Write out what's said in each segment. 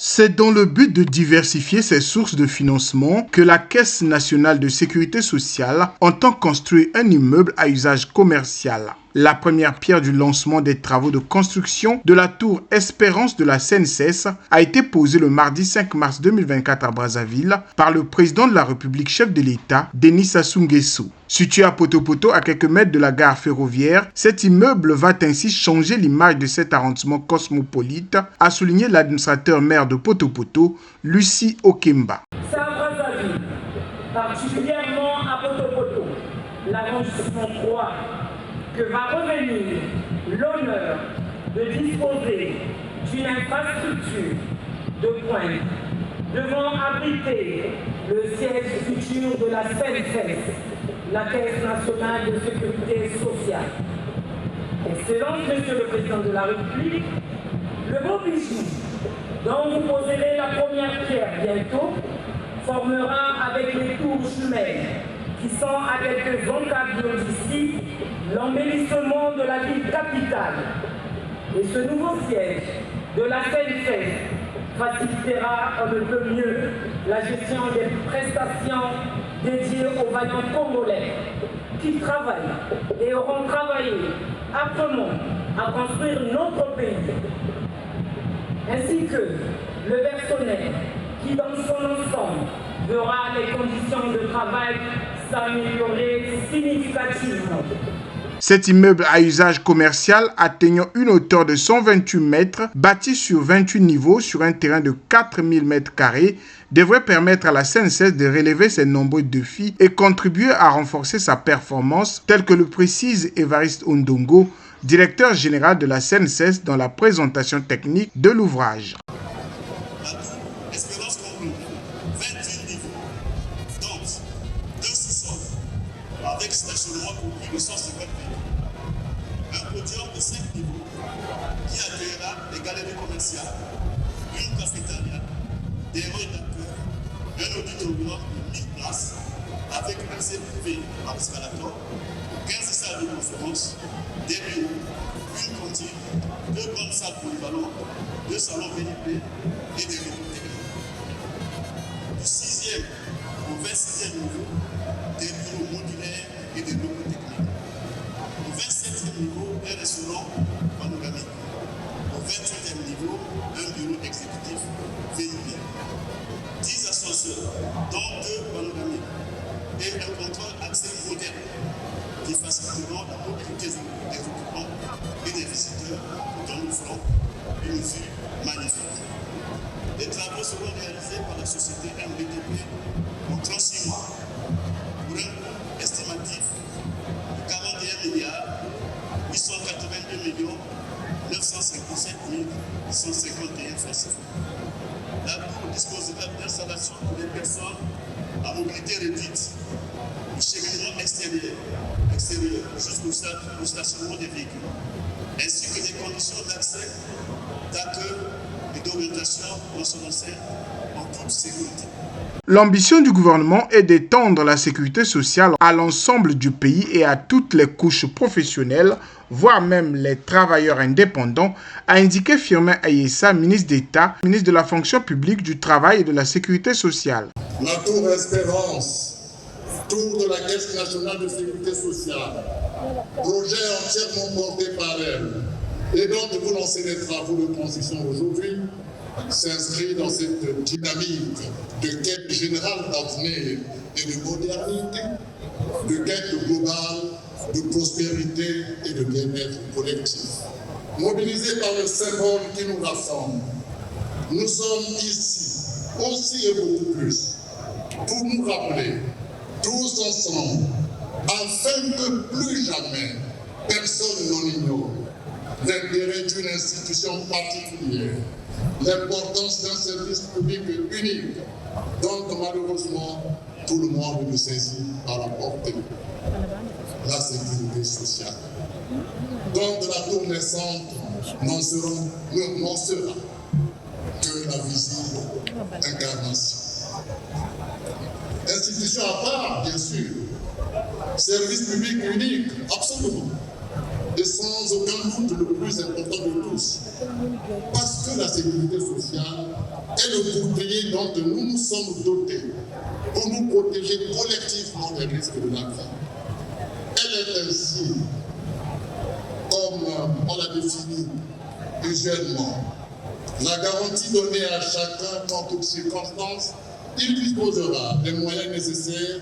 C'est dans le but de diversifier ses sources de financement que la Caisse nationale de sécurité sociale entend construire un immeuble à usage commercial. La première pierre du lancement des travaux de construction de la tour Espérance de la CNSS a été posée le mardi 5 mars 2024 à Brazzaville par le président de la République, chef de l'État, Denis Sassou Nguesso. Situé à Poto-Poto, à quelques mètres de la gare ferroviaire, cet immeuble va ainsi changer l'image de cet arrondissement cosmopolite, a souligné l'administrateur maire de Poto-Poto, Lucie Okemba. C'est à Brazzaville, particulièrement à Poto-Poto, l'arrondissement 3, que va revenir l'honneur de disposer d'une infrastructure de pointe devant abriter le siège futur de la CNSS, la Caisse nationale de sécurité sociale. Excellence, Monsieur le Président de la République, le beau bijou dont vous poserez la première pierre bientôt formera avec les tours jumelles qui sont à quelques encablures d'ici l'embellissement de la ville capitale. Et ce nouveau siège de la CNSS facilitera un peu mieux la gestion des prestations dédiées aux vaillants congolais qui travaillent et auront travaillé âprement à construire notre pays, ainsi que le personnel qui dans son ensemble verra les conditions de travail s'améliorer significativement. Cet immeuble à usage commercial atteignant une hauteur de 128 mètres, bâti sur 28 niveaux sur un terrain de 4000 mètres carrés, devrait permettre à la CNSS de relever ses nombreux défis et contribuer à renforcer sa performance, tel que le précise Évariste Ondongo, directeur général de la CNSS, dans la présentation technique de l'ouvrage. Espérance compris, 28 niveaux, donc 2 sous-sols, avec stationnement pour plus de 150 véhicules. Un podium de 5 niveaux qui accueillera des galeries commerciales, une cafétéria, des rues d'accueil, un auditorium de 1000 places avec accès privé par escalator, 15 salles de conférence, des bureaux, une cantine, 2 grandes salles polyvalentes, 2 salons VIP et des locaux techniques. Du 6e au 26e niveau, des bureaux modulaires et des locaux techniques. Au 27e niveau, un restaurant panoramique. Au 28e niveau, un bureau exécutif VIP. 10 ascenseurs, dont 2 panoramiques, et un contrôle accès moderne qui faciliteront la mobilité des occupants et des visiteurs tout en offrant une vue magnifique. Les travaux seront réalisés par la société MBTP en 36 mois pour un coût estimatif de 41 milliards 882 millions 957 151 francs CFA. La Cour disposera d'installations pour les personnes à mobilité réduite, du cheminement extérieur jusqu'au stationnement des véhicules, ainsi que des conditions d'accès, d'accueil et d'orientation dans son enceinte en toute sécurité. L'ambition du gouvernement est d'étendre la sécurité sociale à l'ensemble du pays et à toutes les couches professionnelles, voire même les travailleurs indépendants, a indiqué Firmin Ayessa, ministre d'État, ministre de la fonction publique, du travail et de la sécurité sociale. La tour Espérance, tour de la Caisse nationale de sécurité sociale, projet entièrement porté par elle, et dont vous lancez les travaux de transition aujourd'hui, s'inscrit dans cette dynamique de quête générale d'avenir et de modernité, de quête globale de prospérité et de bien-être collectif. Mobilisés par le symbole qui nous rassemble, nous sommes ici, aussi et beaucoup plus, pour nous rappeler, tous ensemble, afin que plus jamais personne n'en ignore l'intérêt d'une institution particulière, l'importance d'un service public unique, dont malheureusement tout le monde ne saisit pas la portée, la sécurité sociale. Donc de la tour naissante n'en sera que la visible incarnation. Institution à part, bien sûr, service public unique, absolument. Et sans aucun doute le plus important de tous. Parce que la sécurité sociale est le bouclier dont nous nous sommes dotés pour nous protéger collectivement des risques de la vie. Elle est ainsi, comme on l'a défini usuellement, la garantie donnée à chacun qu'en toutes circonstances, il disposera des moyens nécessaires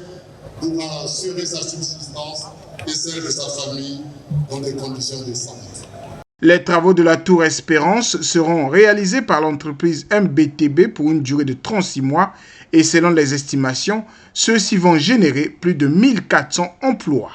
pour assurer sa subsistance et celle de sa famille dans des conditions décentes. Les travaux de la Tour Espérance seront réalisés par l'entreprise MBTB pour une durée de 36 mois et selon les estimations, ceux-ci vont générer plus de 1400 emplois.